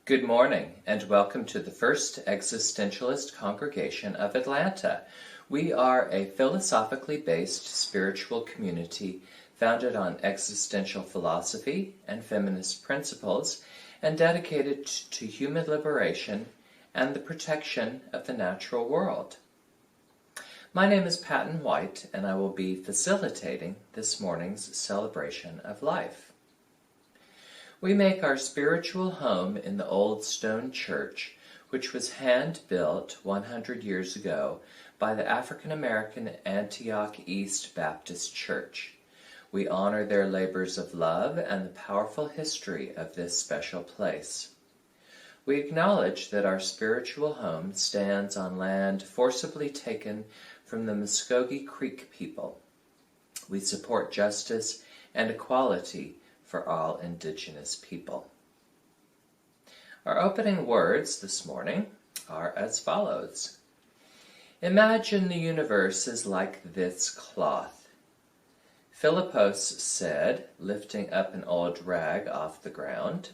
Good morning, and welcome to the First Existentialist Congregation of Atlanta. We are a philosophically based spiritual community founded on existential philosophy and feminist principles, and dedicated to human liberation and the protection of the natural world. My name is Patton White, and I will be facilitating this morning's celebration of life. We make our spiritual home in the old stone church, which was hand-built 100 years ago by the African-American Antioch East Baptist Church. We honor their labors of love and the powerful history of this special place. We acknowledge that our spiritual home stands on land forcibly taken from the Muskogee Creek people. We support justice and equality for all Indigenous people. Our opening words this morning are as follows. Imagine the universe is like this cloth. Philippos said, lifting up an old rag off the ground.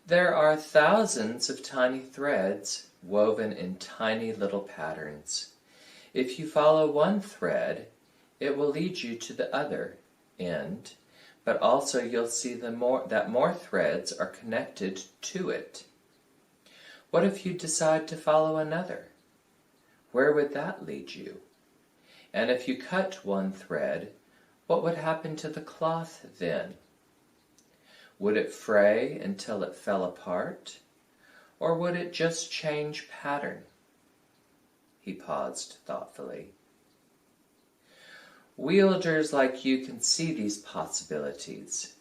There are thousands of tiny threads woven in tiny little patterns. If you follow one thread, it will lead you to the other end, but also you'll see that more threads are connected to it. What if you decide to follow another? Where would that lead you? And if you cut one thread, what would happen to the cloth then? Would it fray until it fell apart? Or would it just change pattern? He paused thoughtfully. Wielders like you can see these possibilities.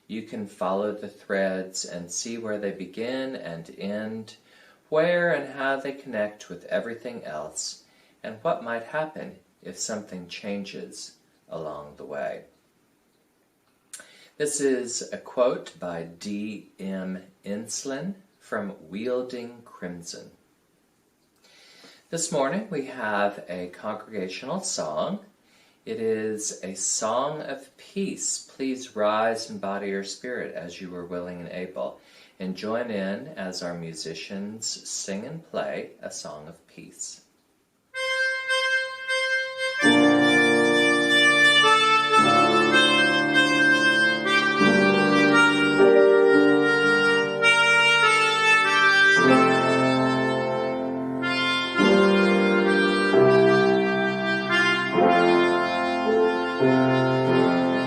You can follow the threads and see where they begin and end, where and how they connect with everything else, and what might happen if something changes along the way. This is a quote by D.M. Inslin from Wielding Crimson. This morning we have a congregational song. It is a song of peace. Please rise and body your spirit as you are willing and able, and join in as our musicians sing and play a song of peace.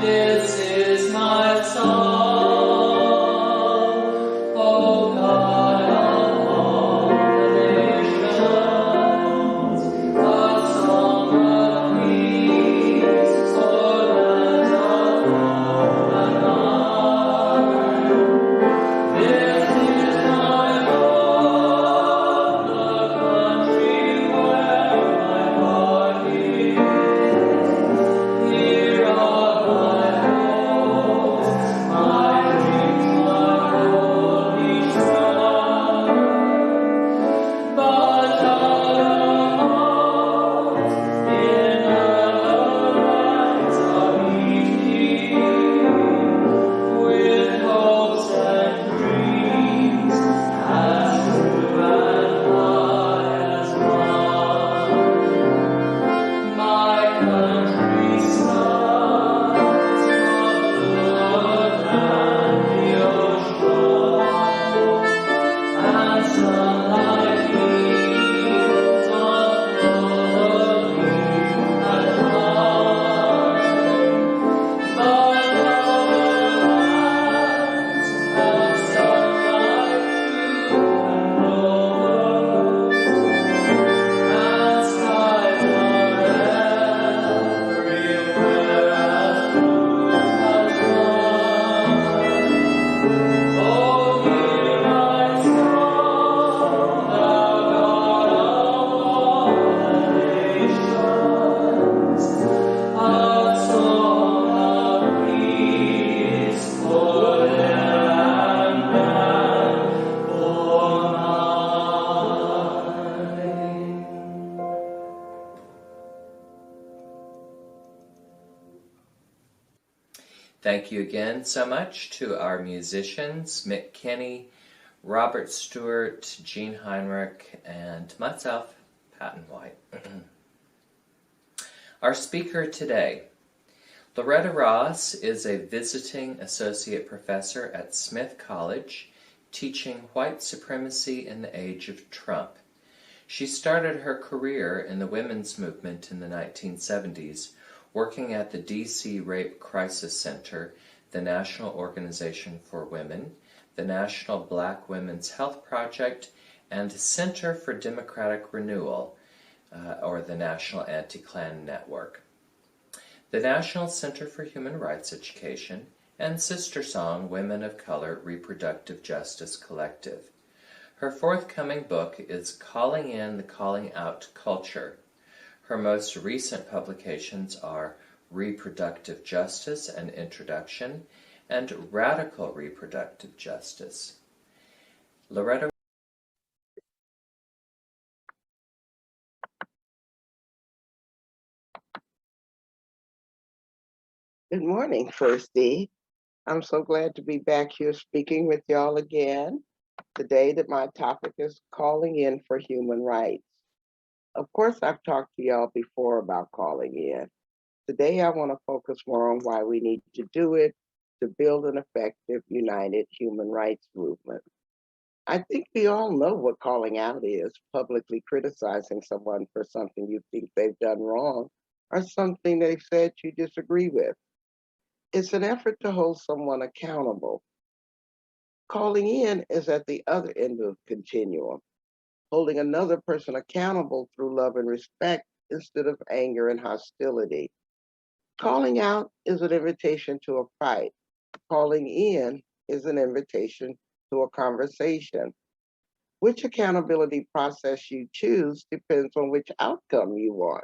This is my song, O God of all the nations, a song of peace for lands of home and honor. This is my home, the country where my heart is. Here are Thank you again so much to our musicians, Mick Kenny, Robert Stewart, Jean Heinrich, and myself, Patton White. Our speaker today, Loretta Ross, is a visiting associate professor at Smith College, teaching white supremacy in the age of Trump. She started her career in the women's movement in the 1970s, working at the D.C. Rape Crisis Center, the National Organization for Women, the National Black Women's Health Project, and Center for Democratic Renewal, or the National Anti-Klan Network, the National Center for Human Rights Education, and SisterSong, Women of Color Reproductive Justice Collective. Her forthcoming book is Calling In the Calling Out Culture. Her most recent publications are Reproductive Justice, an Introduction, and Radical Reproductive Justice. Loretta. Good morning, Firsty. I'm so glad to be back here speaking with y'all again. Today that my topic is calling in for human rights. Of course, I've talked to y'all before about calling in. Today, I want to focus more on why we need to do it to build an effective, united human rights movement. I think we all know what calling out is, publicly criticizing someone for something you think they've done wrong or something they've said you disagree with. It's an effort to hold someone accountable. Calling in is at the other end of the continuum, holding another person accountable through love and respect instead of anger and hostility. Calling out is an invitation to a fight. Calling in is an invitation to a conversation. Which accountability process you choose depends on which outcome you want.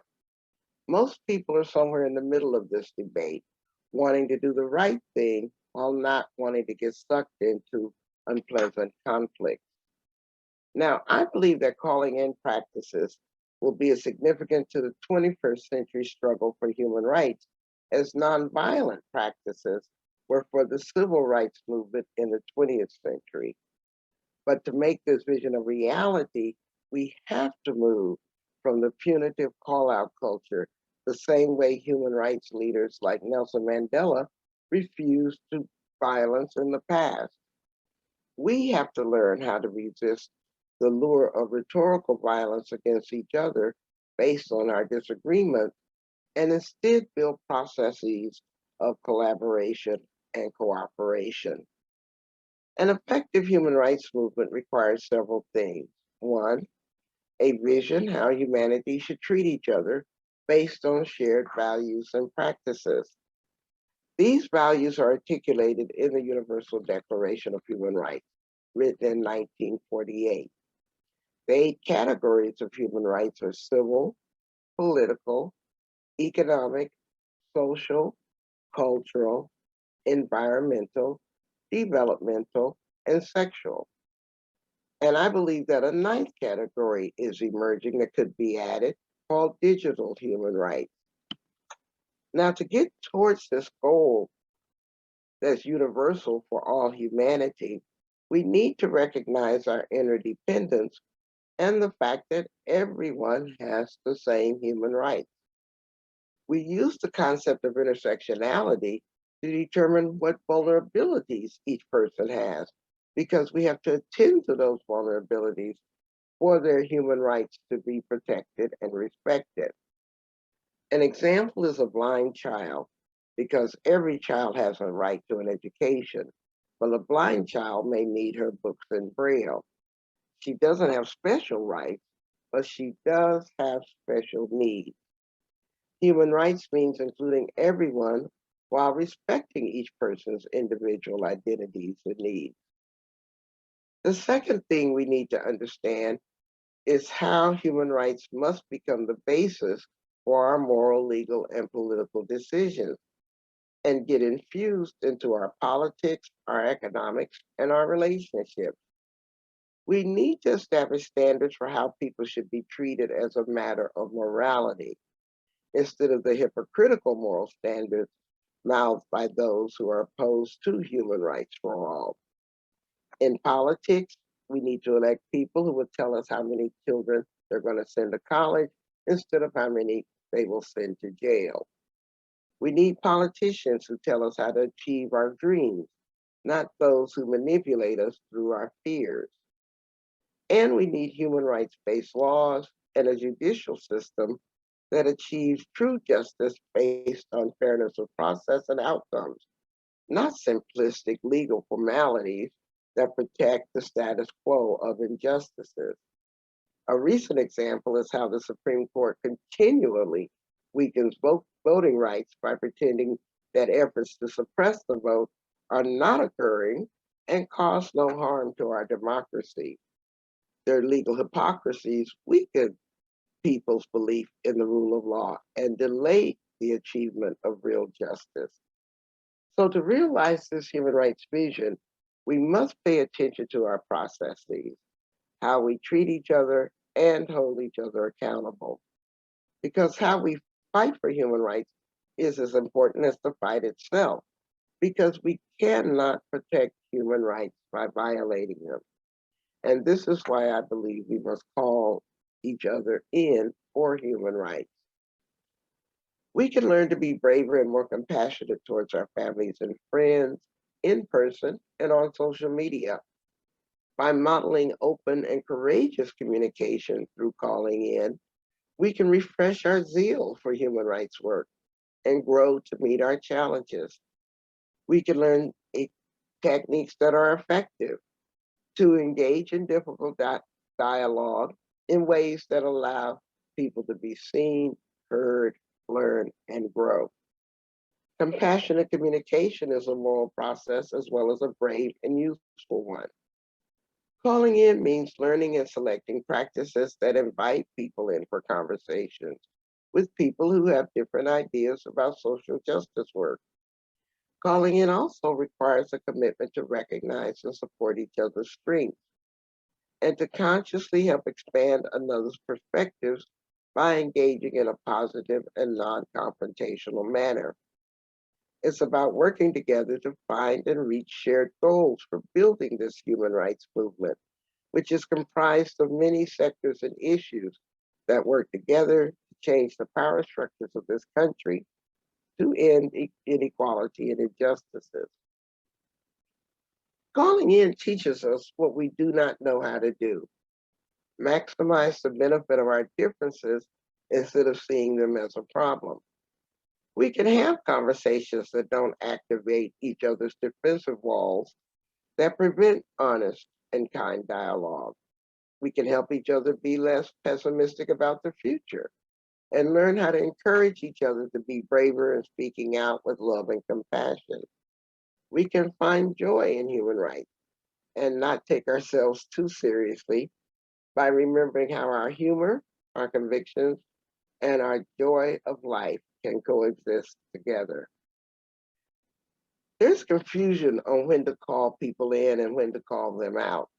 Most people are somewhere in the middle of this debate, wanting to do the right thing while not wanting to get sucked into unpleasant conflict. Now, I believe that calling in practices will be as significant to the 21st century struggle for human rights as nonviolent practices were for the civil rights movement in the 20th century. But to make this vision a reality, we have to move from the punitive call-out culture the same way human rights leaders like Nelson Mandela refused to violence in the past. We have to learn how to resist the lure of rhetorical violence against each other based on our disagreements and instead build processes of collaboration and cooperation. An effective human rights movement requires several things. One, a vision how humanity should treat each other based on shared values and practices. These values are articulated in the Universal Declaration of Human Rights, written in 1948. The 8 categories of human rights are civil, political, economic, social, cultural, environmental, developmental, and sexual. And I believe that a 9th category is emerging that could be added, called digital human rights. Now, to get towards this goal that's universal for all humanity, we need to recognize our interdependence and the fact that everyone has the same human rights. We use the concept of intersectionality to determine what vulnerabilities each person has, because we have to attend to those vulnerabilities for their human rights to be protected and respected. An example is a blind child, because every child has a right to an education, but a blind child may need her books in Braille. She doesn't have special rights, but she does have special needs. Human rights means including everyone while respecting each person's individual identities and needs. The second thing we need to understand is how human rights must become the basis for our moral, legal, and political decisions and get infused into our politics, our economics, and our relationships. We need to establish standards for how people should be treated as a matter of morality, instead of the hypocritical moral standards mouthed by those who are opposed to human rights for all. In politics, We need to elect people who will tell us how many children they're going to send to college instead of how many they will send to jail. We need politicians who tell us how to achieve our dreams, not those who manipulate us through our fears. And we need human rights-based laws and a judicial system that achieves true justice based on fairness of process and outcomes, not simplistic legal formalities that protect the status quo of injustices. A recent example is how the Supreme Court continually weakens voting rights by pretending that efforts to suppress the vote are not occurring and cause no harm to our democracy. Their legal hypocrisies weaken people's belief in the rule of law and delay the achievement of real justice. So to realize this human rights vision, we must pay attention to our processes, how we treat each other and hold each other accountable. Because how we fight for human rights is as important as the fight itself, because we cannot protect human rights by violating them. And this is why I believe we must call each other in for human rights. We can learn to be braver and more compassionate towards our families and friends in person and on social media by modeling open and courageous communication through calling in. We can refresh our zeal for human rights work and grow to meet our challenges. We can learn techniques that are effective to engage in difficult dialogue in ways that allow people to be seen, heard, learn, and grow. Compassionate communication is a moral process as well as a brave and useful one. Calling in means learning and selecting practices that invite people in for conversations with people who have different ideas about social justice work. Calling in also requires a commitment to recognize and support each other's strengths and to consciously help expand another's perspectives by engaging in a positive and non-confrontational manner. It's about working together to find and reach shared goals for building this human rights movement, which is comprised of many sectors and issues that work together to change the power structures of this country to end inequality and injustices. Calling in teaches us what we do not know how to do. Maximize the benefit of our differences instead of seeing them as a problem. We can have conversations that don't activate each other's defensive walls that prevent honest and kind dialogue. We can help each other be less pessimistic about the future and learn how to encourage each other to be braver in speaking out with love and compassion. We can find joy in human rights and not take ourselves too seriously by remembering how our humor, our convictions, and our joy of life can coexist together. There's confusion on when to call people in and when to call them out.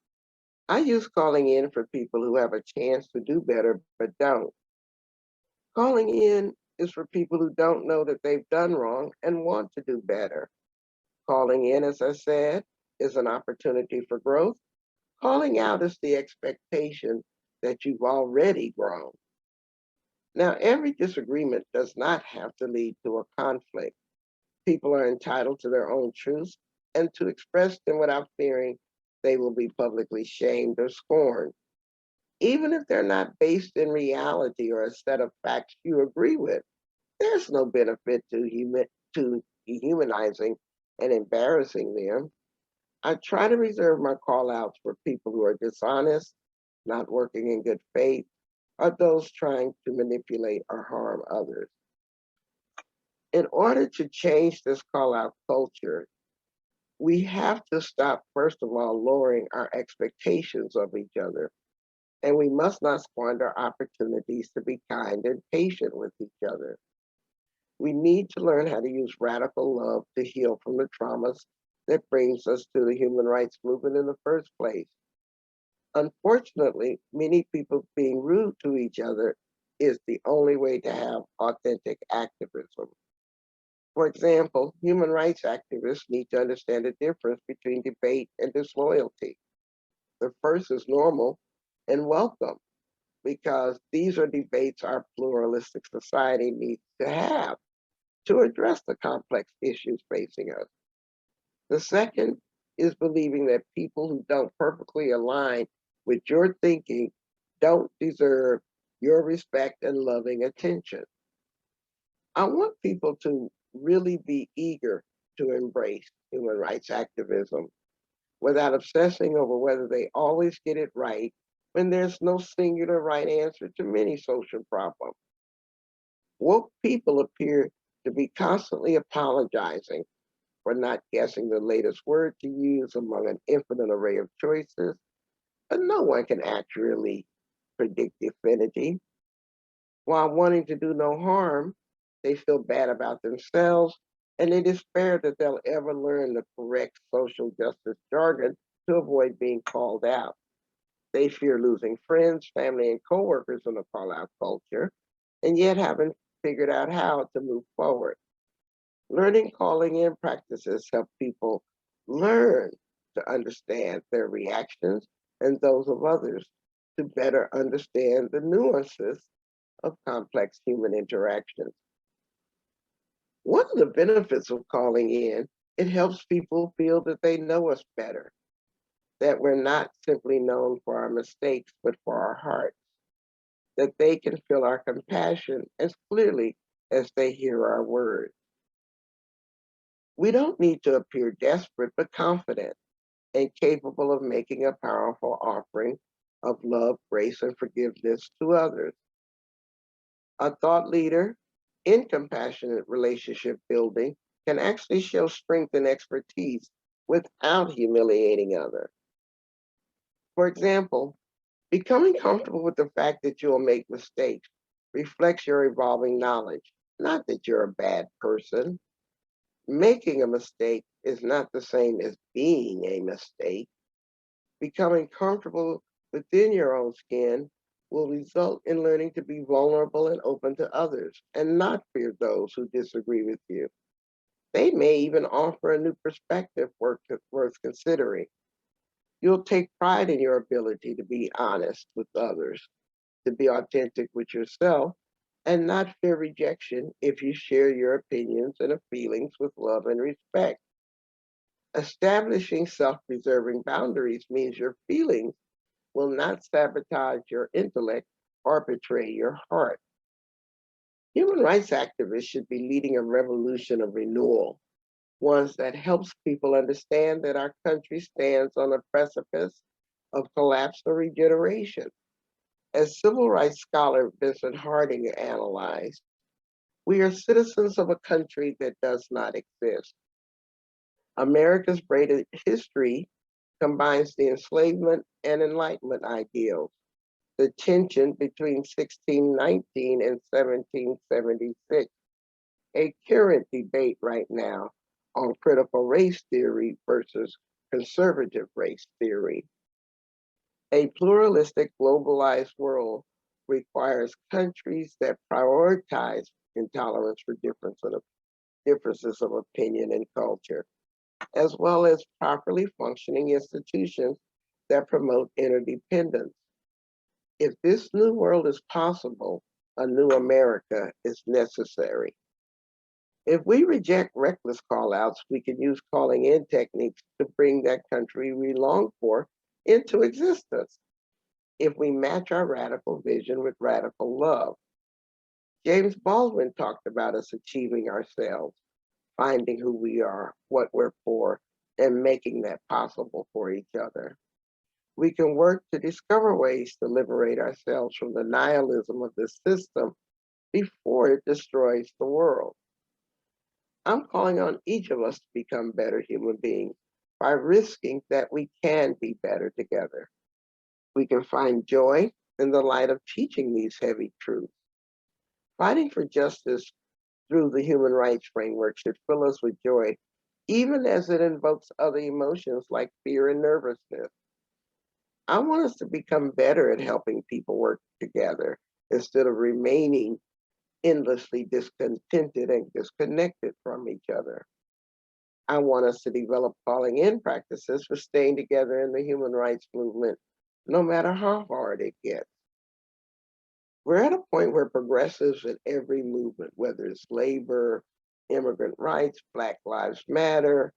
I use calling in for people who have a chance to do better but don't. Calling in is for people who don't know that they've done wrong and want to do better. Calling in, as I said, is an opportunity for growth. Calling out is the expectation that you've already grown. Now, every disagreement does not have to lead to a conflict. People are entitled to their own truths and to express them without fearing they will be publicly shamed or scorned. Even if they're not based in reality or a set of facts you agree with, there's no benefit to dehumanizing and embarrassing them. I try to reserve my call outs for people who are dishonest, not working in good faith, or those trying to manipulate or harm others. In order to change this call out culture, we have to stop, first of all, lowering our expectations of each other. And we must not squander opportunities to be kind and patient with each other. We need to learn how to use radical love to heal from the traumas that brings us to the human rights movement in the first place. Unfortunately, many people being rude to each other is the only way to have authentic activism. For example, human rights activists need to understand the difference between debate and disloyalty. The first is normal and welcome because these are debates our pluralistic society needs to have to address the complex issues facing us. The second is believing that people who don't perfectly align with your thinking don't deserve your respect and loving attention. I want people to really be eager to embrace human rights activism without obsessing over whether they always get it right when there's no singular right answer to many social problems. Woke people appear to be constantly apologizing for not guessing the latest word to use among an infinite array of choices, but no one can accurately predict the affinity. While wanting to do no harm, they feel bad about themselves and they despair that they'll ever learn the correct social justice jargon to avoid being called out. They fear losing friends, family, and coworkers in the call out culture, and yet haven't figured out how to move forward. Learning calling in practices help people learn to understand their reactions and those of others to better understand the nuances of complex human interactions. One of the benefits of calling in, it helps people feel that they know us better, that we're not simply known for our mistakes, but for our hearts, that they can feel our compassion as clearly as they hear our words. We don't need to appear desperate, but confident and capable of making a powerful offering of love, grace, and forgiveness to others. A thought leader in compassionate relationship building can actually show strength and expertise without humiliating others. For example, becoming comfortable with the fact that you'll make mistakes reflects your evolving knowledge, not that you're a bad person. Making a mistake is not the same as being a mistake. Becoming comfortable within your own skin will result in learning to be vulnerable and open to others and not fear those who disagree with you. They may even offer a new perspective worth considering. You'll take pride in your ability to be honest with others, to be authentic with yourself, and not fear rejection if you share your opinions and feelings with love and respect. Establishing self preserving boundaries means your feelings will not sabotage your intellect or betray your heart. Human rights activists should be leading a revolution of renewal, one that helps people understand that our country stands on the precipice of collapse or regeneration. As civil rights scholar Vincent Harding analyzed, we are citizens of a country that does not exist. America's braided history combines the enslavement and enlightenment ideals, the tension between 1619 and 1776, a current debate right now on critical race theory versus conservative race theory. A pluralistic, globalized world requires countries that prioritize intolerance for differences of opinion and culture, as well as properly functioning institutions that promote interdependence. If this new world is possible, a new America is necessary. If we reject reckless callouts, we can use calling in techniques to bring that country we long for into existence. If we match our radical vision with radical love, James Baldwin talked about us achieving ourselves, finding who we are, what we're for, and making that possible for each other. We can work to discover ways to liberate ourselves from the nihilism of this system before it destroys the world. I'm calling on each of us to become better human beings by risking that we can be better together. We can find joy in the light of teaching these heavy truths. Fighting for justice through the human rights framework should fill us with joy, even as it invokes other emotions like fear and nervousness. I want us to become better at helping people work together instead of remaining endlessly discontented and disconnected from each other. I want us to develop calling in practices for staying together in the human rights movement, no matter how hard it gets. We're at a point where progressives in every movement, whether it's labor, immigrant rights, Black Lives Matter,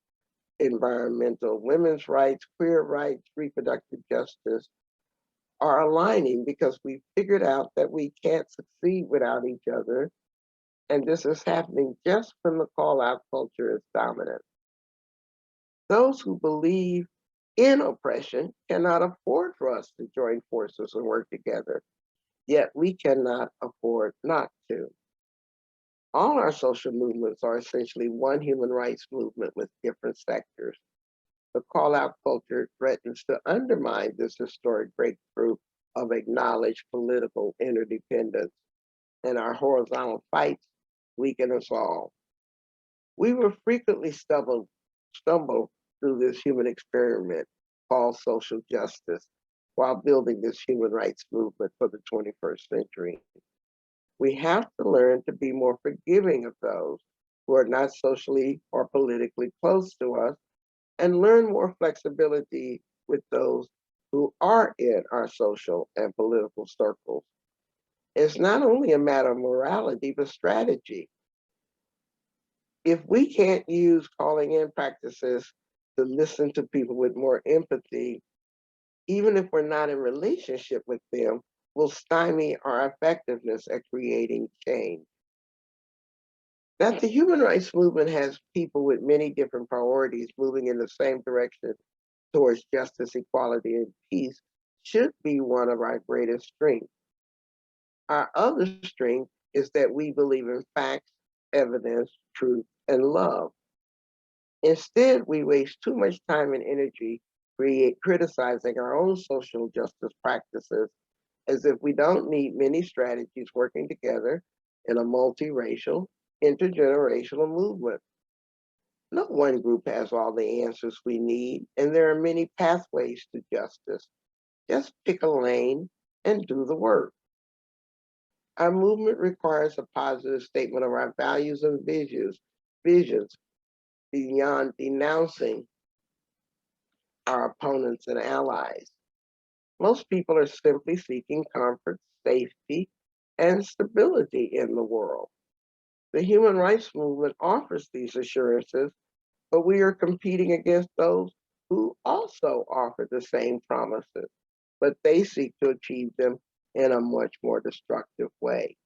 environmental women's rights, queer rights, reproductive justice, are aligning because we figured out that we can't succeed without each other. And this is happening just when the call out culture is dominant. Those who believe in oppression cannot afford for us to join forces and work together, yet we cannot afford not to. All our social movements are essentially one human rights movement with different sectors. The call out culture threatens to undermine this historic breakthrough of acknowledged political interdependence, and our horizontal fights weaken us all. We will frequently stumble through this human experiment called social justice while building this human rights movement for the 21st century. We have to learn to be more forgiving of those who are not socially or politically close to us and learn more flexibility with those who are in our social and political circles. It's not only a matter of morality, but strategy. If we can't use calling in practices to listen to people with more empathy, even if we're not in relationship with them, will stymie our effectiveness at creating change. That the human rights movement has people with many different priorities moving in the same direction towards justice, equality, and peace should be one of our greatest strengths. Our other strength is that we believe in facts, evidence, truth, and love. Instead, we waste too much time and energy criticizing our own social justice practices as if we don't need many strategies working together in a multiracial, intergenerational movement. No one group has all the answers we need, and there are many pathways to justice. Just pick a lane and do the work. Our movement requires a positive statement of our values and visions beyond denouncing our opponents and allies. Most people are simply seeking comfort, safety, and stability in the world. The human rights movement offers these assurances, but we are competing against those who also offer the same promises, but they seek to achieve them in a much more destructive way.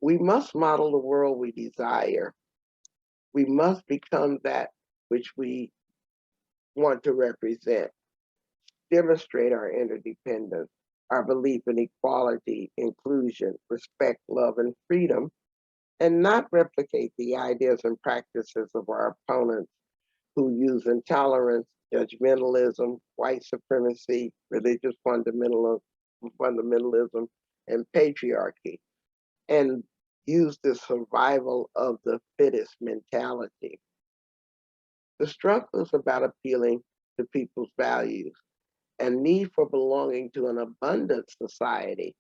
We must model the world we desire. We must become that which we want to represent, demonstrate our interdependence, our belief in equality, inclusion, respect, love, and freedom, and not replicate the ideas and practices of our opponents who use intolerance, judgmentalism, white supremacy, religious fundamentalism, and patriarchy, and use the survival of the fittest mentality. The struggle is about appealing to people's values and need for belonging to an abundant society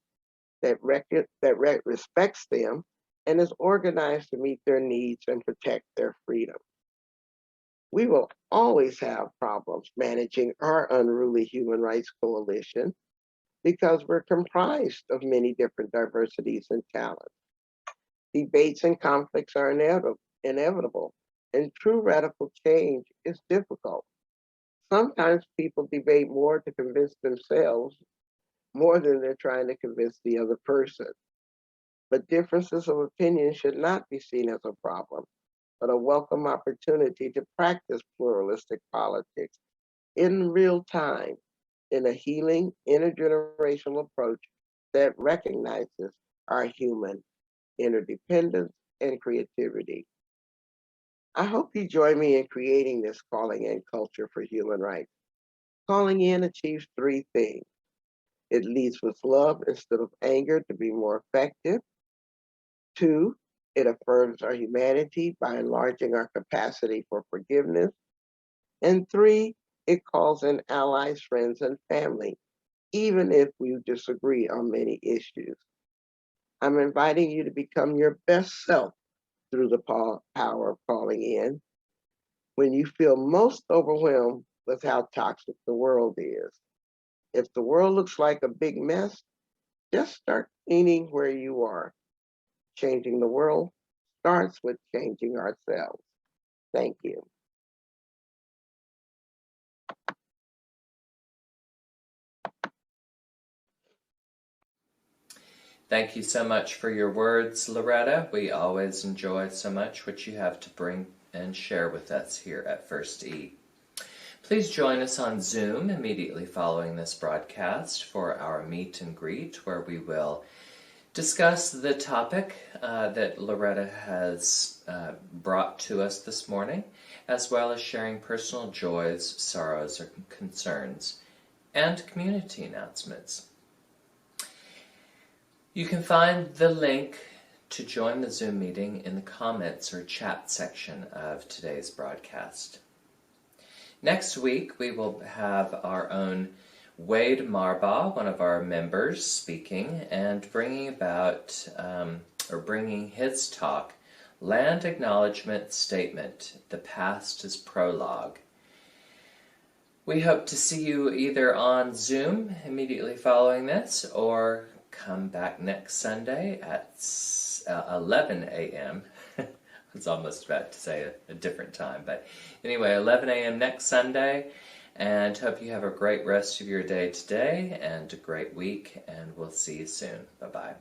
that respects them and is organized to meet their needs and protect their freedom. We will always have problems managing our unruly human rights coalition because we're comprised of many different diversities and talents. Debates and conflicts are inevitable, and true radical change is difficult. Sometimes people debate more to convince themselves more than they're trying to convince the other person. But differences of opinion should not be seen as a problem, but a welcome opportunity to practice pluralistic politics in real time in a healing, intergenerational approach that recognizes our human interdependence and creativity. I hope you join me in creating this calling in culture for human rights. Calling in achieves three things. It leads with love instead of anger to be more effective. Two, it affirms our humanity by enlarging our capacity for forgiveness. And three, it calls in allies, friends, and family, even if we disagree on many issues. I'm inviting you to become your best self through the power of calling in. when you feel most overwhelmed with how toxic the world is. If the world looks like a big mess, just start cleaning where you are. Changing the world starts with changing ourselves. Thank you. Thank you so much for your words, Loretta. We always enjoy so much what you have to bring and share with us here at First E. Please join us on Zoom immediately following this broadcast for our meet and greet, where we will discuss the topic that Loretta has brought to us this morning, as well as sharing personal joys, sorrows, or concerns, and community announcements. You can find the link to join the Zoom meeting in the comments or chat section of today's broadcast. Next week, we will have our own Wade Marbaugh, one of our members, speaking and bringing his talk, Land Acknowledgement Statement, The Past is Prologue. We hope to see you either on Zoom immediately following this, or come back next Sunday at 11 a.m. I was almost about to say a different time, but anyway, 11 a.m. next Sunday, and hope you have a great rest of your day today and a great week, and we'll see you soon. Bye-bye.